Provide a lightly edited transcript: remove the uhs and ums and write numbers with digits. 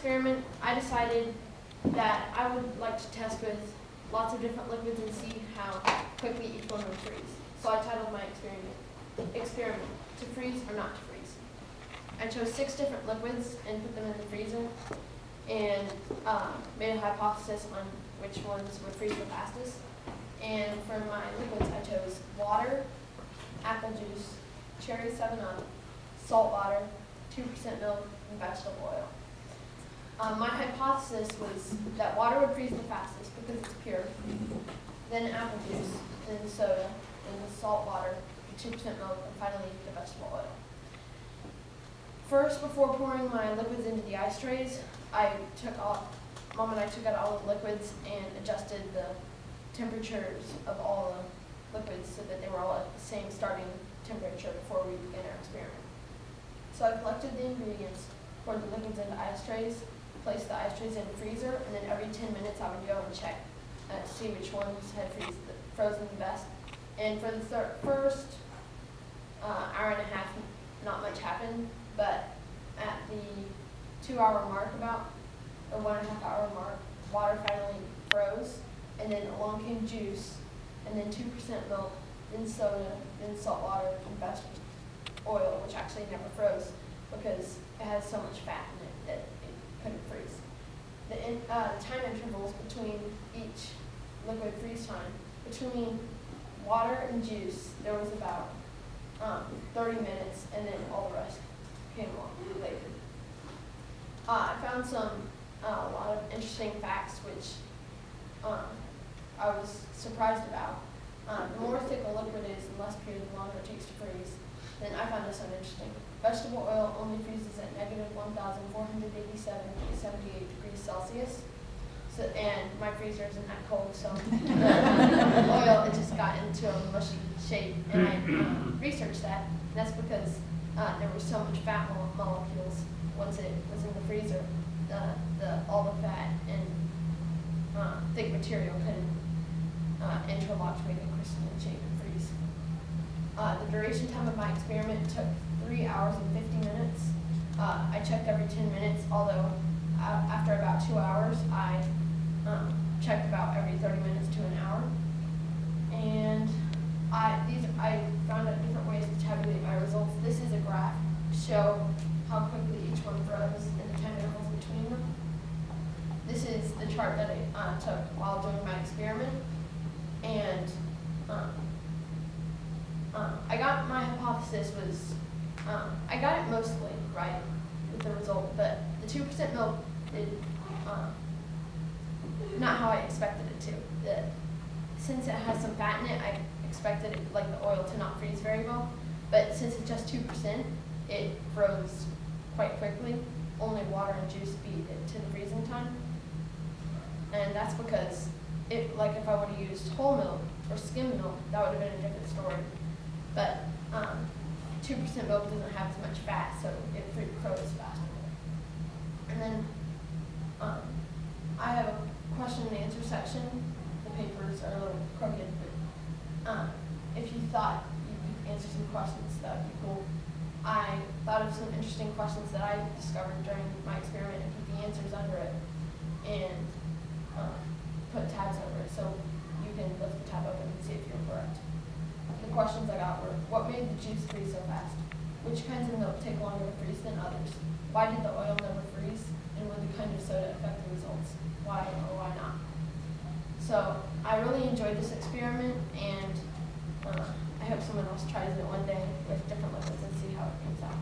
experiment, I decided that I would like to test with lots of different liquids and see how quickly each one would freeze. So I titled my experiment, to freeze or not to freeze. I chose 6 different liquids and put them in the freezer and made a hypothesis on which ones would freeze the fastest. And for my liquids, I chose water, apple juice, cherry 7-Up, salt water, 2% milk, and vegetable oil. My hypothesis was that water would freeze the fastest because it's pure, then apple juice, then soda, then the salt water, 2% milk, and finally the vegetable oil. First, before pouring my liquids into the ice trays, Mom and I took out all the liquids and adjusted the temperatures of all the liquids so that they were all at the same starting temperature before we began our experiment. So I collected the ingredients, poured the liquids into ice trays, placed the ice trays in the freezer, and then every 10 minutes I would go and check to see which ones had frozen the best. And for the first hour and a half, not much happened, but at the 2-hour mark or 1.5 hour mark, water finally froze, and then along came juice, and then 2% milk, then soda, then salt water, and vegetable oil, which actually never froze because it has so much fat in it that it couldn't freeze. The time intervals between each liquid freeze time, between water and juice, there was about 30 minutes, and then all the rest came along later. I found a lot of interesting facts which I was surprised about. The more thick a liquid is, the less pure, the longer it takes to freeze. Then I found this one interesting. Vegetable oil only freezes at negative 1,487 to 78 degrees Celsius. So, and my freezer isn't that cold, so the oil, it just got into a mushy shape. And I researched that. And that's because there was so much fat molecules once it was in the freezer. All the fat and thick material couldn't interlock to make a crystalline shape and freeze. The duration time of my experiment took 3 hours and 50 minutes. I checked every 10 minutes, although after about 2 hours, I checked about every 30 minutes to an hour. And I found out different ways to tabulate my results. This is a graph to show how quickly each one froze and the time intervals between them. This is the chart that I took while doing my experiment. And I got my hypothesis was, I got it mostly right with the result, but the 2% milk did not how I expected it to. Since it has some fat in it, I expected it, like the oil, to not freeze very well. But since it's just 2%, it froze quite quickly. Only water and juice beat it to the freezing time. And that's because if I would have used whole milk or skim milk, that would have been a different story. But 2% milk doesn't have as much fat, so it froze faster. And then I have a question and answer section. The papers are a little crooked, but if you thought you could answer some questions, that would be cool. I thought of some interesting questions that I discovered during my experiment and put the answers under it and put tabs over it so you can lift the tab open and see if you're correct. The questions I got were, what made the juice freeze so fast? Which kinds of milk take longer to freeze than others? Why did the oil never freeze? And would the kind of soda affect the results? Why or why not? So I really enjoyed this experiment, and I hope someone else tries it one day with different liquids and see how it comes out.